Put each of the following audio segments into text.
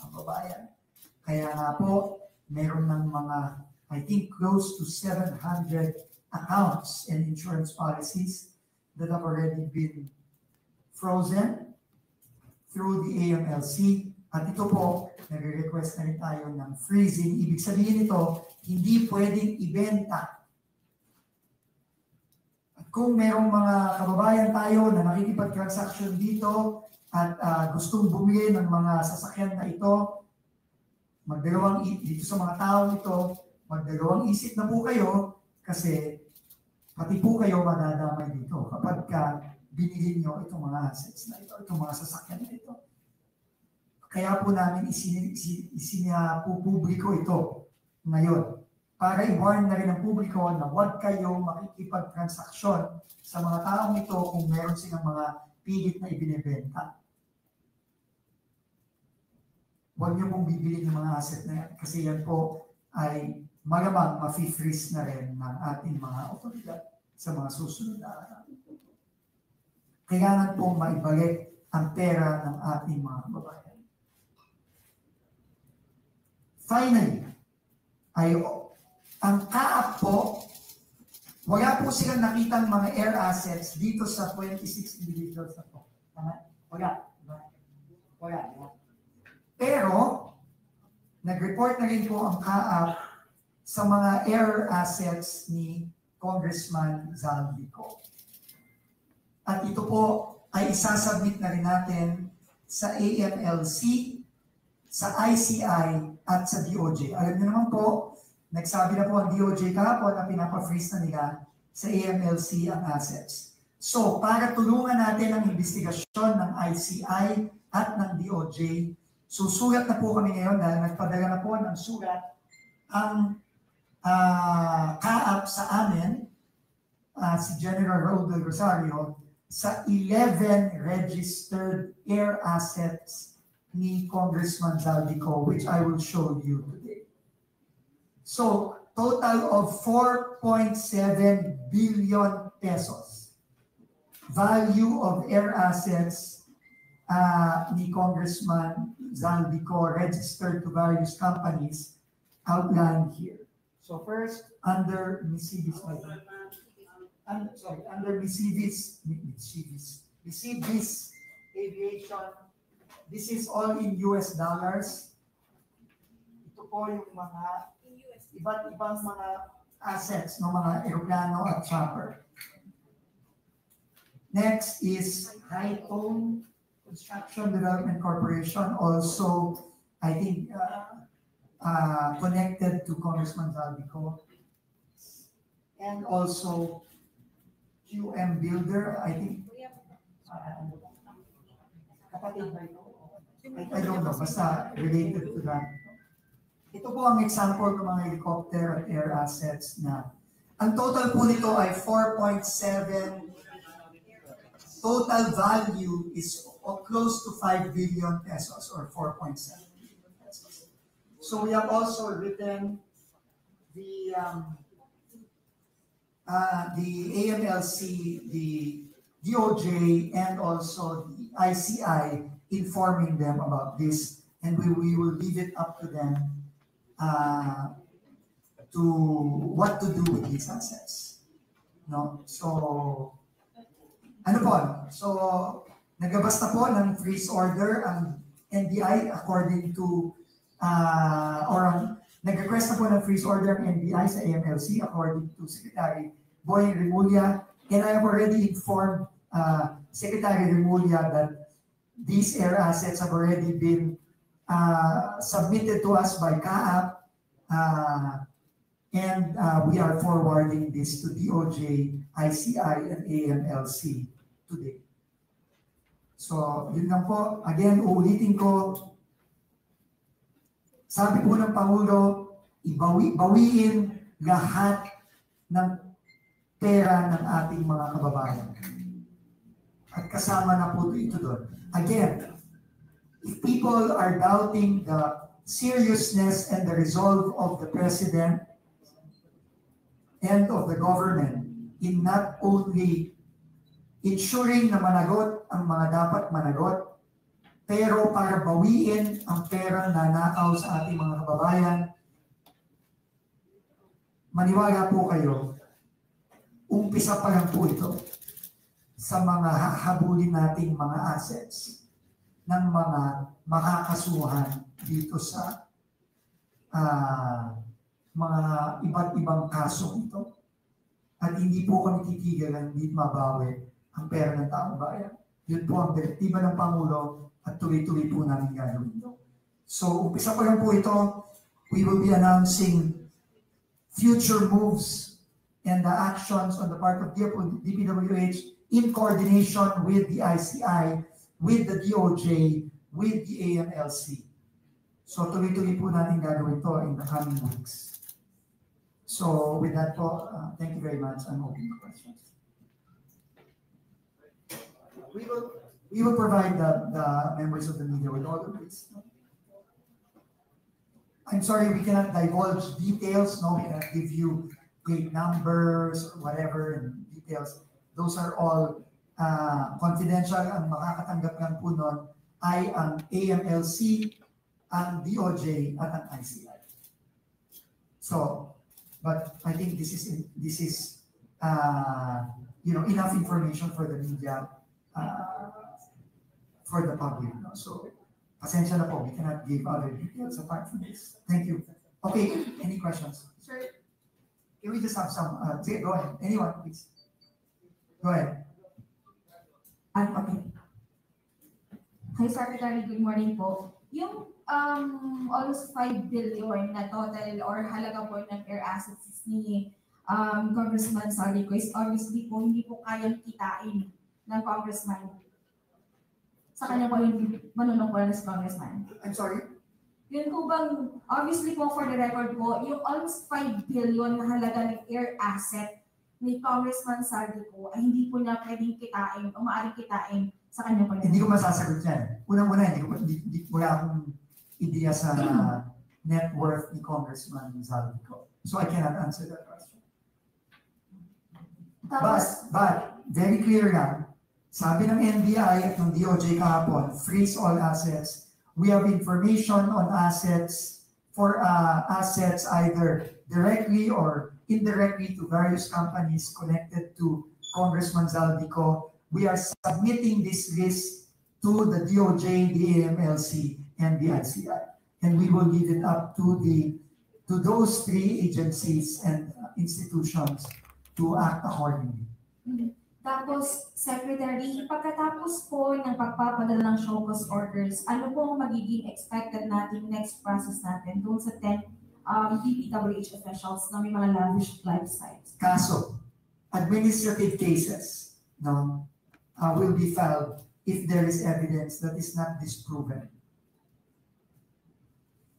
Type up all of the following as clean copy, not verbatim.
kababayan. Kaya nga po, meron ng mga, I think, close to 700 accounts and insurance policies that have already been frozen through the AMLC. At ito po, nagre-request na rin tayo ng freezing. Ibig sabihin nito, hindi pwedeng ibenta. At kung merong mga kababayan tayo na nakikipag-transaction dito at gustong bumili ng mga sasakyan na ito, dito sa mga tao ito, magdalawang isip na po kayo kasi pati po kayo madadamay dito kapag binili nyo itong mga assets na ito, itong mga sasakyan na ito. Kaya po namin isinupubliko ito ngayon para i-warn na rin ang publiko na huwag kayo makikipag-transaksyon sa mga taong ito kung meron silang mga pilit na ibinebenta. Huwag niyo pong bibili ng mga asset na yan kasi yan po ay malamang ma-freeze na rin ng ating mga otoridad sa mga susunod na araw. Kailangan pong maibalik ang pera ng ating mga kababayan. Finally, ang CAAP po, wala po silang nakitang mga air assets dito sa 26 individuals na po. Wala. Pero, nag-report na rin po ang CAAP sa mga air assets ni Congressman Zaldico. At ito po ay isasubmit na rin natin sa AMLC, sa ICI, at sa DOJ. Alam niyo naman po, nagsabi na po ang DOJ kahapon na pinapa-freeze na nila sa AMLC ang assets. So, para tulungan natin ang investigasyon ng ICI at ng DOJ, susulat na po kami ngayon dahil nagpadala na po ng sulat ang CAAP sa amin, si General Raul Del Rosario, sa 11 registered air assets ni Congressman Zaldico, which I will show you today. So, total of 4.7 billion pesos value of air assets ni Congressman Zaldico registered to various companies outlined here. So first, under Misibis Aviation, this is all in US dollars. Ito po yung mga iba't ibang mga assets ng mga eroplano at chopper. Next is Hightone Construction Development Corporation, also I think connected to Congressman Zaldico. And also QM Builder, I think. Kapatid ba ito? I don't know, basta related to that. Ito po ang example ng mga helicopter at air assets na ang total po nito ay 4.7. Total value is close to 5 billion pesos or 4.7 billion pesos. So we have also written the AMLC, the DOJ, and also the ICI informing them about this, and we will leave it up to them to what to do with these assets. No? So, ano po? So, naglabas na po ng freeze order ang NBI according to, nag-request na po ng freeze order ang NBI sa AMLC according to Secretary Boy Remulla, and I have already informed Secretary Remulla that these air assets have already been submitted to us by CAAP, and we are forwarding this to DOJ, ICI, and AMLC today. So, yun lang po. Again, uulitin ko, sabi po ng Pangulo, bawiin lahat ng pera ng ating mga kababayan. At kasama na po ito doon. Again, if people are doubting the seriousness and the resolve of the President and of the government in not only ensuring na managot ang mga dapat managot, Pero para bawiin ang pera na nakaw sa ating mga kababayan, maniwala po kayo, umpisa pa lang po ito sa mga hahabulin nating mga assets ng mga makakasuhan dito sa mga iba't ibang kaso ito. At hindi po kami titigil ng hindi mabawi ang pera ng taong bayan. Yun po ang direktiba ng Pangulo at tuloy-tuloy po namin gagawin ito. So, umpisa pa lang po ito. We will be announcing future moves and the actions on the part of DPWH in coordination with the ICI, with the DOJ, with the AMLC. So tuloy-tuloy po natin gagawin ito in the coming weeks. So with that po, thank you very much. I'm open to questions. We will provide the members of the media with all of this. I'm sorry, we cannot divulge details. No, we cannot give you great numbers or whatever and details. Those are all confidential. Ang makakatanggap lang po nun ay ang AMLC, ang DOJ, at ang ICI. So, but I think this is enough information for the media, for the public. No? So, pasensya na po, we cannot give other details apart from this. Thank you. Okay, any questions? Sir, can we just have some, go ahead, anyone please. Go ahead. okay. Hi, Secretary, good morning po. Yung almost 5 billion na total or halaga po ng air assets ni Congressman Saldico is obviously po hindi po kayang kitain ng Congressman. Sa kanya po yung manunungkulan sa Congressman. I'm sorry? Yun po bang, obviously po for the record po, yung almost 5 billion na halaga ng air asset ni Congressman Saldico ay hindi po niya pwedeng kitain o maaaring kitain sa kanya po. Hindi ko masasagot yan. Unang-una, wala akong ideya sa net worth ni Congressman Saldico. So I cannot answer that question. Tapos, But very clear lang, sabi ng NBI at ng DOJ kahapon, freeze all assets. We have information on assets for assets either directly or indirectly to various companies connected to Congressman Saldico. We are submitting this list to the DOJ, the AMLC, and the ICI. And we will leave it up to those three agencies and institutions to act accordingly. Tapos, Secretary, pagkatapos po ng pagpapadala ng show cause orders, ano po ang magiging expected natin next process natin doon sa 10 DPWH officials na may mga lavish lifestyles? Kaso, administrative cases will be filed if there is evidence that is not disproven.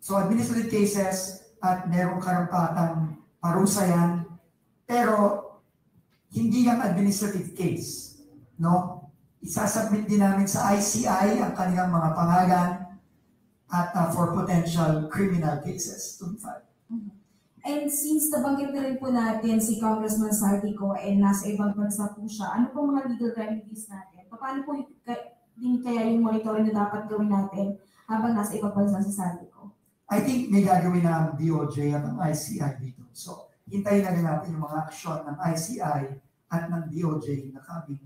So administrative cases at merong karampatang parusa yan, pero hindi lang administrative case, no? Isasubmit din namin sa ICI ang kanilang mga pangalan at for potential criminal cases to be filed. And since nabanggit na rin po natin si Congressman Saldico ay nasa ibang bansa po siya, ano po mga legal remedies natin? Paano po din kaya yung monitoring na dapat gawin natin habang nasa ibang bansa si Saldico? I think may gagawin na ang DOJ at ang ICI dito. So, hintayin na rin natin yung mga aksyon ng ICI at ng DOJ na coming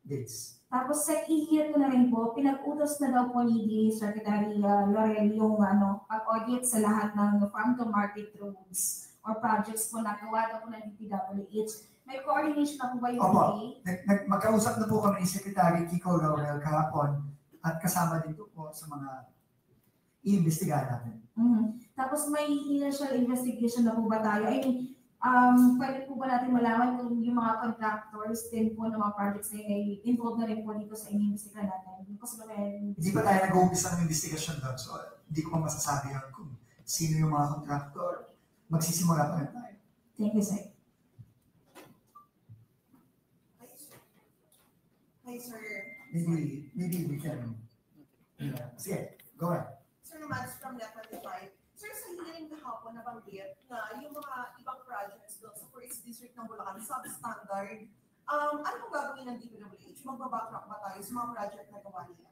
days. Tapos sa i-hear ko na rin po, pinag-utos na daw po ni Secretary Laurel yung pag-audit sa lahat ng farm-to-market roads or projects po na gawa daw po ng DPWH. May coordination na po ba yung Opo, magkausap na po kami ni Secretary Kiko Laurel kahapon at kasama din po sa mga i-investigahan natin. Tapos may initial investigation na po ba tayo? I mean, pwede po ba natin malaman kung yung mga contractors din po ng mga projects na yun involved na rin po dito sa inimbestigahan natin? Hindi pa tayo nag-uumpisa ng investigasyon doon, so hindi ko pa masasabi yan kung sino yung mga contractor. Magsisimula pa rin tayo. Thank you, sir. Hi, sir. Maybe we can. Sige, go ahead. Sir Mads from Net25. Sir, sa hearing kahapon nabanggit na yung mga ibang projects doon sa First District ng Bulacan, substandard. Ano pong gagawin ng DPWH? Magbabacktrack ba tayo sa mga project na gawa nila?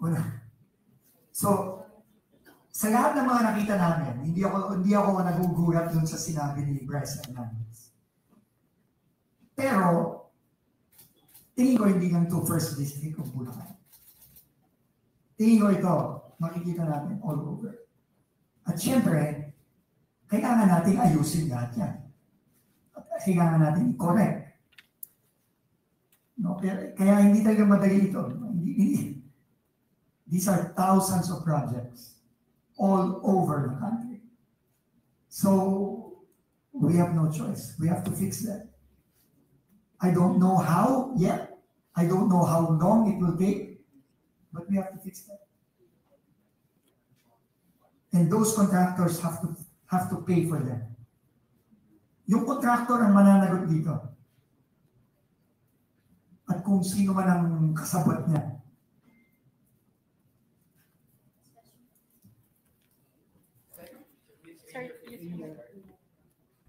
Wala. So, sa lahat ng mga nakita namin, hindi ako nagugulat dun sa sinabi ni Bryce Hernandez. Pero, tingin ko hindi lang to first district of Bulacan. Tingin ko ito, makikita natin all over. At syempre, kailangan natin ayusin lahat yan. At kailangan natin i-correct. No, kaya hindi talaga madali ito. These are thousands of projects all over the country. So we have no choice. We have to fix that. I don't know how yet. I don't know how long it will take, but we have to fix that. And those contractors have to pay for them. Yung contractor ang mananagot dito. At kung sino man ang kasabot niya.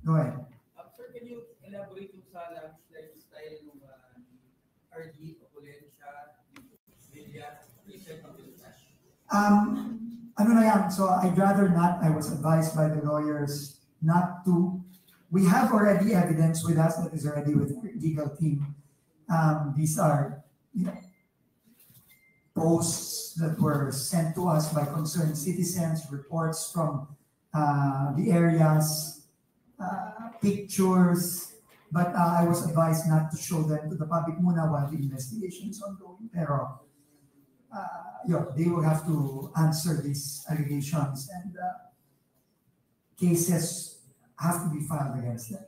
Go ahead. Sir, can you elaborate yung sa lifestyle ng RD, Opulensya, Villa, recent of the cash? Ano na yan? So I'd rather not. I was advised by the lawyers not to. We have already evidence with us that is already with our legal team. These are, posts that were sent to us by concerned citizens, reports from the areas, pictures, but I was advised not to show them to the public muna while the investigation is ongoing. Pero they will have to answer these allegations and cases have to be filed against them.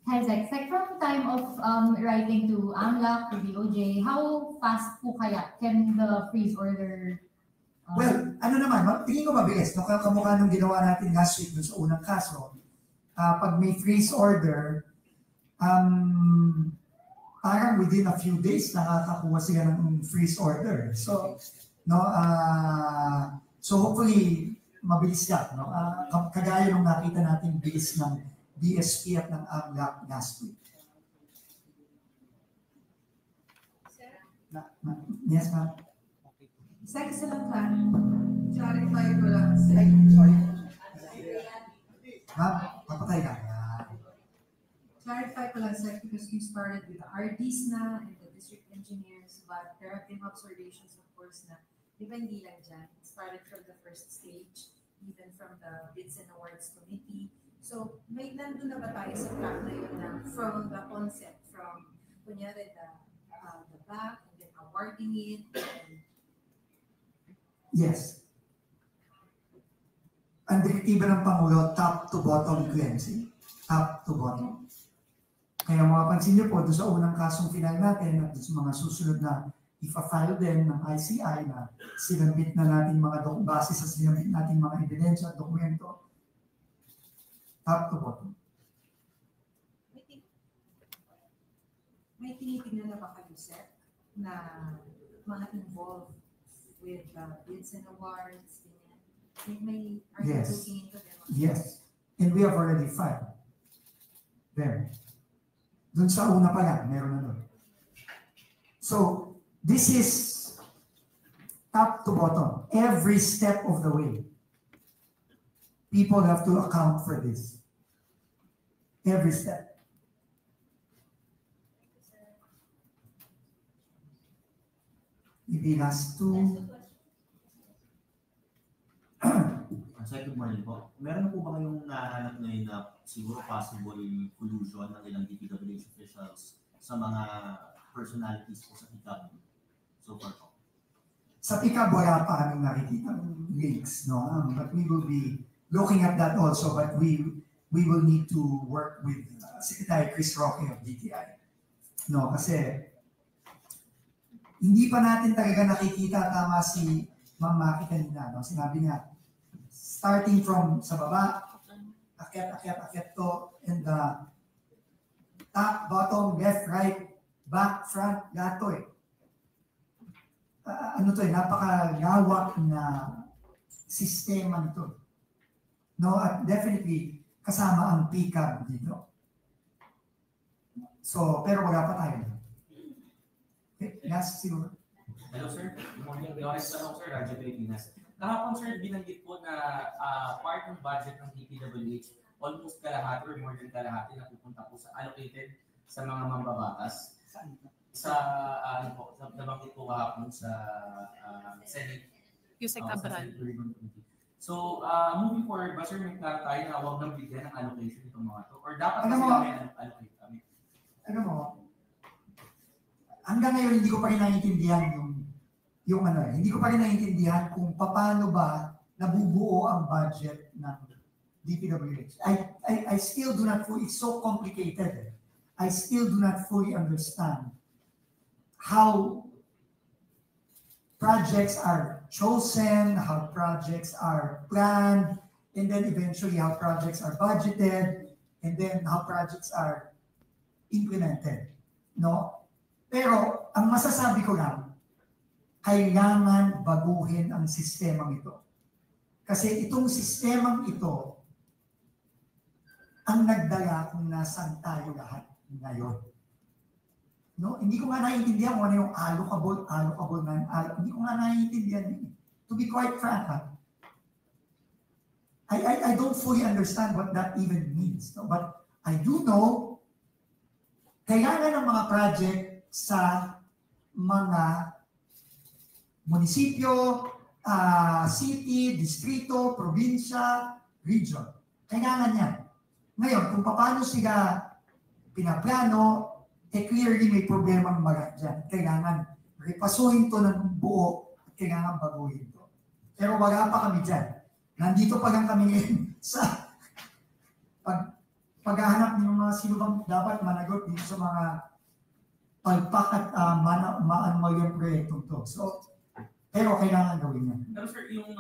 Hi, Zach. Like from time of writing to AMLAC, to DOJ, how fast po kaya can the freeze order? Well, ano naman, tingin ko mabilis. No? Kamukha nung ginawa natin last week dun sa unang kaso. Pag may freeze order, parang within a few days nakakakuha sila ng freeze order. So, so hopefully mabilis yan. No? Kagaya nung nakita natin bilis ng BSP at ng AMLAC last week. Yes, ma'am. Sa isa lang clarify ko lang. Sorry. Ma'am, papatay ka. Clarify ko lang, sir, because you started with the RDs na and the district engineers, but there have been observations, of course, na di ba hindi lang dyan. It started from the first stage, even from the Bids and Awards Committee. So, may nandun na ba tayo sa track na yun na from the concept, from kunyari the back, and then awarding it, and Yes. Ang direktiba ng Pangulo, top to bottom cleansing. Top to bottom. Kaya mapapansin niyo po, doon sa unang kasong final natin at doon sa mga susunod na ipa-file din ng ICI na sinabit na natin base sa sinabit natin mga ebidensya at dokumento, top to bottom. may tinitingnan na ba kayo, sir, na mga involved with bids and awards, are you Yes. looking into them? Yes. And we have already filed. There. Doon sa una pa lang, meron na doon. So, this is top to bottom. Every step of the way. People have to account for this. Every step. Maybe last two. Sir, good morning po. Meron na po ba kayong nahanap ngayon na siguro possible collusion ng ilang DPWH officials sa mga personalities po sa PICAB so far po? Sa PICAB, wala pa kaming nakikita ng links, no? But we will be looking at that also, but we will need to work with Secretary Chris Roque of DTI. No, kasi hindi pa natin talaga nakikita, tama si Ma'am Maki kanina, no? Sinabi niya, starting from sa baba, akyat to, and the top, bottom, left, right, back, front, lahat to eh. Napakagawak na sistema nito. No, at definitely kasama ang PCAB dito. So, pero wala pa tayo. Okay, last siguro. Hello sir, good morning. Honest tanong sir, Radyo Pilipinas. Kahapon sir, binanggit po na part ng budget ng DPWH, almost kalahati or more than kalahati na pupunta po sa allocated sa mga mambabatas. Sa ano po, nabanggit po kahapon sa Senate. Yusek sa Abral. Senate Ribbon Committee. So, moving forward ba sir, may klaro tayo na huwag nang bigyan ng allocation itong mga to? Or dapat Ano kasi mo? may allocate kami? Ano mo, hanggang ngayon hindi ko pa rin naiintindihan yung ano, hindi ko pa rin naiintindihan kung paano ba nabubuo ang budget ng DPWH. I still do not fully, it's so complicated. I still do not fully understand how projects are chosen, how projects are planned, and then eventually how projects are budgeted, and then how projects are implemented. No? Pero ang masasabi ko lang, kailangan baguhin ang sistemang ito. Kasi itong sistemang ito ang nagdala kung nasaan tayo lahat ngayon. No? Hindi ko nga naiintindihan kung ano yung allocable na hindi ko nga naiintindihan yun. To be quite frank, I don't fully understand what that even means. No? But I do know kailangan ng mga project sa mga munisipyo, city, distrito, probinsya, region. Kailangan yan. Ngayon, kung paano sila pinaplano, clearly may problema ng mga dyan. Kailangan repasuhin to ng buo at kailangan baguhin to. Pero wala pa kami dyan. Nandito pa lang kami ngayon sa paghahanap ng mga sino bang dapat managot dito sa mga palpak at maanumalyang proyektong to. So, pero kailangan gawin yan. Pero sir, yung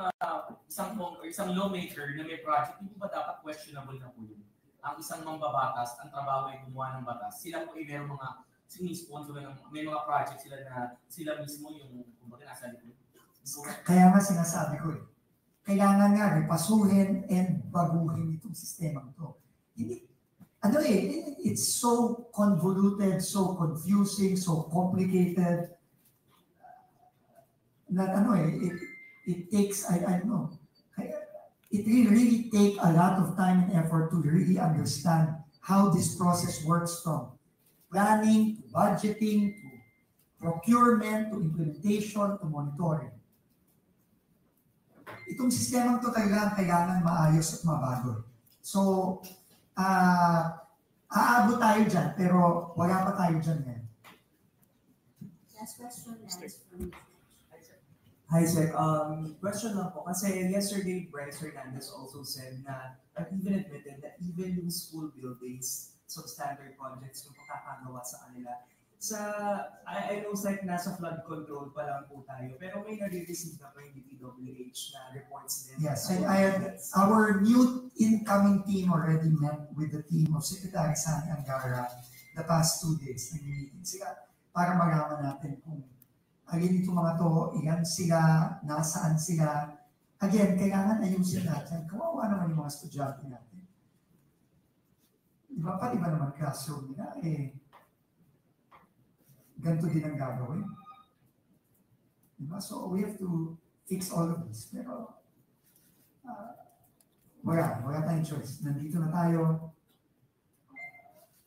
isang lawmaker na may project, hindi ba dapat questionable na po yun? Ang isang mambabatas, ang trabaho ay gumawa ng batas. Sila po ay meron mga sinisponsor ng may mga project sila na sila mismo yung kumbaga nasa likod. Kaya nga sinasabi ko kailangan nga repasuhin and baguhin itong sistema ito. Hindi, it's so convoluted, so confusing, so complicated that it takes, I don't know, it really take a lot of time and effort to really understand how this process works from planning, to budgeting, to procurement, to implementation, to monitoring. Itong sistemang ito kailangan maayos at mabago. So, aabot tayo dyan, pero wala pa tayo dyan ngayon. Last question, Lance, from Hi, sir. Question lang po. Kasi yesterday, Bryce Hernandez also said na, even admitted that even yung school buildings, substandard projects yung makakagawa sa kanila. I know like nasa flood control pa lang po tayo, pero may nare-receive na pa yung DPWH na reports din. Yes, our new incoming team already met with the team of Secretary Sani Angara the past 2 days. Nag-meeting sila para malaman natin kung alin itong mga to, ilan sila, nasaan sila. Again, kailangan ayusin natin. Kawawa naman yung mga estudyante natin. Pati ba naman classroom nila, ganito din ang gagawin. Diba? So we have to fix all of this. Pero wala tayong choice. Nandito na tayo.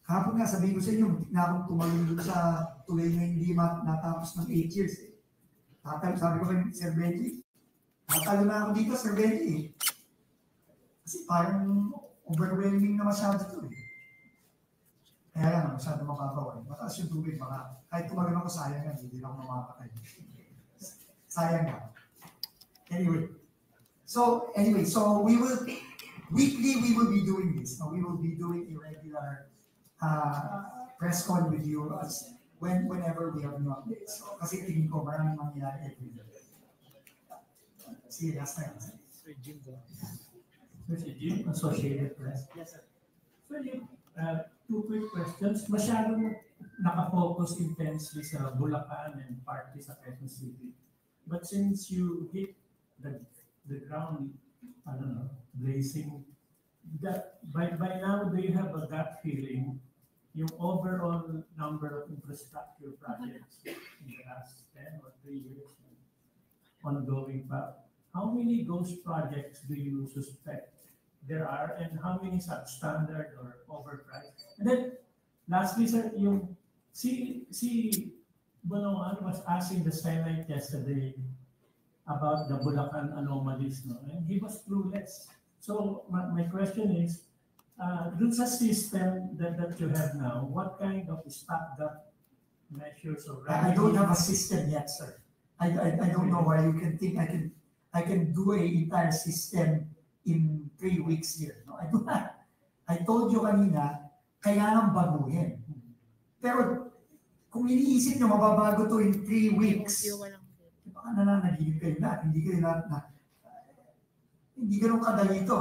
Kahapon nga, sabihin ko sa inyo, muntik na akong tumalun doon sa tuloy na hindi natapos ng 8 years. Sabi ko kay Sir Benji, natalo na ako dito, Sir Benji. Kasi parang overwhelming na masyado ito . Kaya lang, masyado mababaw . Mataas yung tubig, baka kahit tumagal ako, sayang nga, hindi lang ako mamapatay. Sayang nga. Anyway, so weekly we will be doing this. We will be doing irregular press con with you whenever we have new updates. So, kasi tingin ko maraming mangyayari every day. See you last time. Sir Jim, Associated Press. Yes, sir. Sir Jim, 2 quick questions. Masyadong nakafocus intensely sa Bulacan and partly sa Quezon City. But since you hit the ground, I don't know, blazing by now, do you have a gut feeling yung overall number of infrastructure projects in the last 10 or 3 years ongoing pa? How many ghost projects do you suspect there are, and how many substandard or overpriced? And then, lastly, sir, yung si Bonoan was asking the Senate yesterday about the Bulacan anomalies, no? And he was clueless. So my question is, dun sa system that you have now, what kind of stopgap measures or I don't have a system yet, sir. I don't know why you can think I can do a entire system in 3 weeks here. No, I do not. I told you kanina, kailangan baguhin. Pero kung iniisip nyo mababago to in 3 weeks, baka nananaginip kayo na, hindi ganun kadali ito.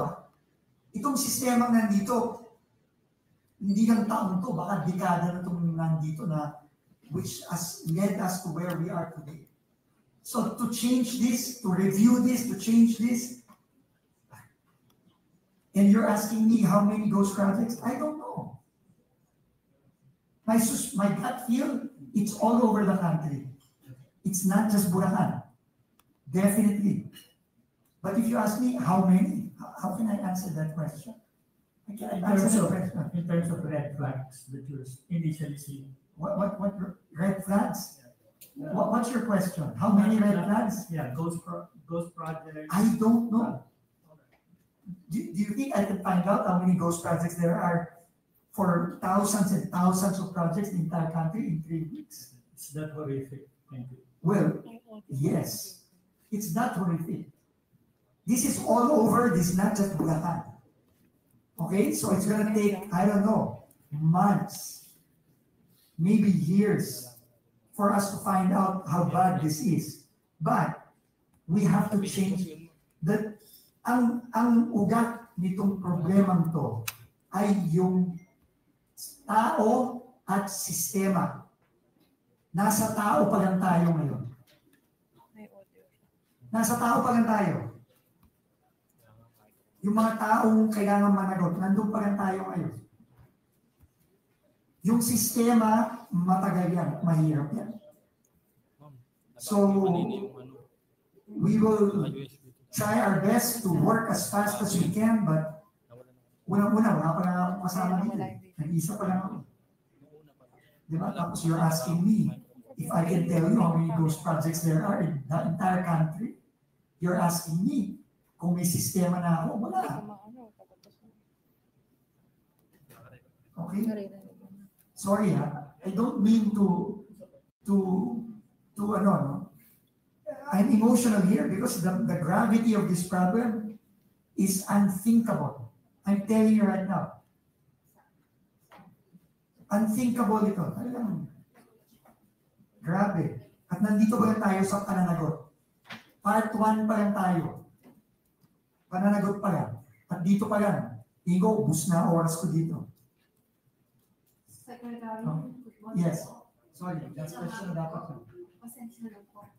Itong sistema nandito, hindi lang taon to, baka dekada na itong nandito na which has led us to where we are today. So to change this, to review this, to change this, and you're asking me how many ghost projects? I don't know. My gut feel, it's all over the country. It's not just Bulacan. Definitely. But if you ask me how many, how can I answer that question? I can't answer that question. In terms of red flags that you initially see. What red flags? What's your question? How many red flags? Yeah, ghost projects. I don't know. Do you think I can find out how many ghost projects there are for thousands and thousands of projects in the entire country in 3 weeks? It's that horrific. Thank you. Well, yes. It's not horrific. This is all over. This is not just Bulacan. Okay? So it's going to take, I don't know, months, maybe years for us to find out how bad this is. But we have to change that. Ang ugat nitong problemang to ay yung tao at sistema. Nasa tao pa lang tayo ngayon. Nasa tao pa lang tayo. Yung mga taong kailangan managot, nandun pa lang tayo ngayon. Yung sistema, matagal yan, mahirap yan. So, we will try our best to work as fast as we can, but wala pa lang ako kasama dito. Nag-isa pa lang ako. Diba? Tapos you're asking me if I can tell you how many ghost projects there are in the entire country. You're asking me kung may sistema na ako. Wala. Okay? Sorry ha. I don't mean to I'm emotional here because the gravity of this problem is unthinkable. I'm telling you right now. Unthinkable ito. Grabe. At nandito ba lang tayo sa pananagot? Part 1 pa lang tayo. Pananagot pa lang. At dito pa lang. Igo, ubus na oras ko dito. Secretary, yes. Sorry, last question na dapat ko. pasensya na po.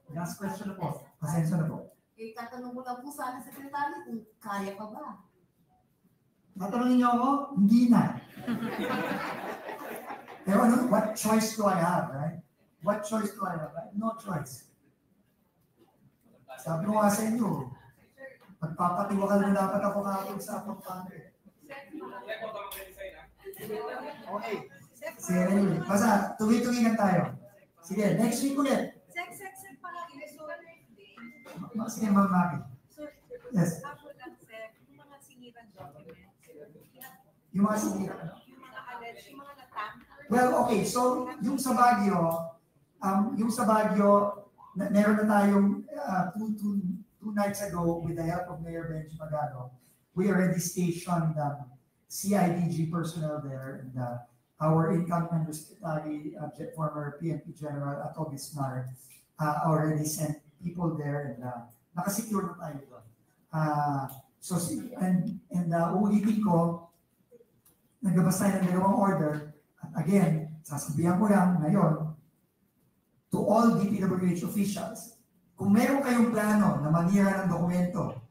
Last question na po. Pasensya na po. Tatanong ko lang po sana, Secretary, kung kaya pa ba? Tatanungin niyo ako? Hindi na. Pero ano, what choice do I have, right? What choice do I have? I have no choice. Sabi ko nga sa inyo, magpapatiwakal na dapat ako kahapon sa pagpapangin. Okay. Sige, anyway. Basta, tuloy-tuloy lang tayo. Sige, next week ulit. Sek, pala, Sige, Ma'am Maki. Yes. ako lang, Sek, yung mga singiran documents, Yung mga sinira. yung mga alleged, yung mga natamper. Well, okay. So, yung sa Baguio, meron na tayong two nights ago with the help of Mayor Benji Magano, we already stationed CIDG personnel there, and our income undersecretary, former PNP General Ato Bismar, already sent people there, and nakasecure na tayo doon. So, uulitin ko, naglabas tayo ng dalawang order, at again, sasabihan ko lang ngayon, to all DPWH officials, kung meron kayong plano na manira ng dokumento,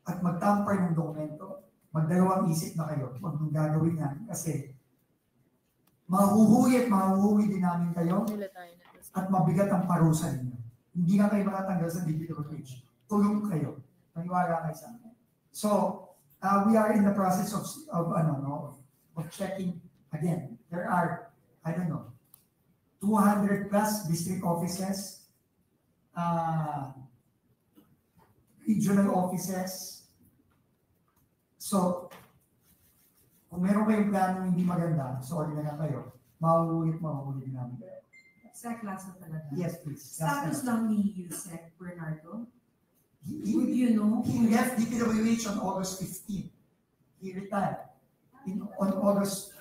at mag-tamper ng dokumento, magdalawang isip na kayo. Huwag nung gagawin yan kasi mahuhuwi din namin kayo at mabigat ang parusa ninyo. Hindi na kayo makatanggal sa DPWH. Tulong kayo. Maniwala kayo sa amin. So, we are in the process of checking again. There are, 200 plus district offices, regional offices. So, kung meron kayong plano hindi maganda, sorry na lang kayo, mahuhuli din namin kayo. Sec, last na talaga. Yes, please. Status lang ni Yusek Bernardo. Would you know? He left DPWH on August 15. He retired on August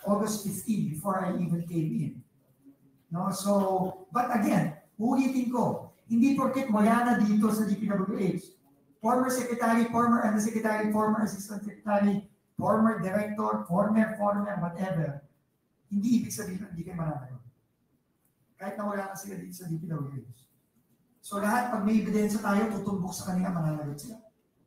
15 before I even came in. No, so, but again, ulitin ko, hindi porket wala na dito sa DPWH. Former secretary, former undersecretary, former assistant secretary, former director, former, whatever. Hindi ibig sabihin na hindi kayo mananalo. Kahit na wala na sila dito sa DPWH. So lahat, pag may ebidensya tayo, tutumbok sa kanila, mananalo sila.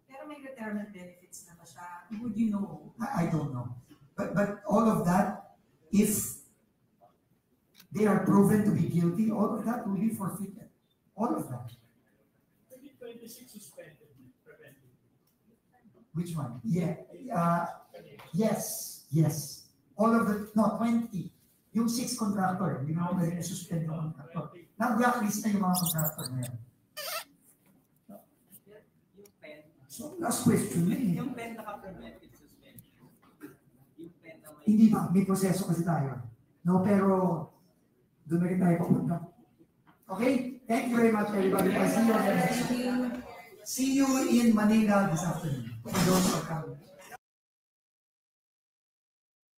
Pero may retirement benefits na ba siya? Would you know? I don't know. But all of that, if they are proven to be guilty, all of that will be forfeited. All of that. 26 suspended, prevented. Which one? Yeah. Yes. All of the, 20. Yung 6 contractor, hindi na ako suspend yung contractor. Na-blacklist na yung mga contractor na yan. Yung pen. So, last question na Yung pen naka-preventive suspension. Yung pen na may... Hindi ba? May proseso kasi tayo. No, pero doon na rin tayo papunta. Okay? Thank you very much, everybody. I'll see you on the next one. See you in Manila this afternoon. For those who are coming.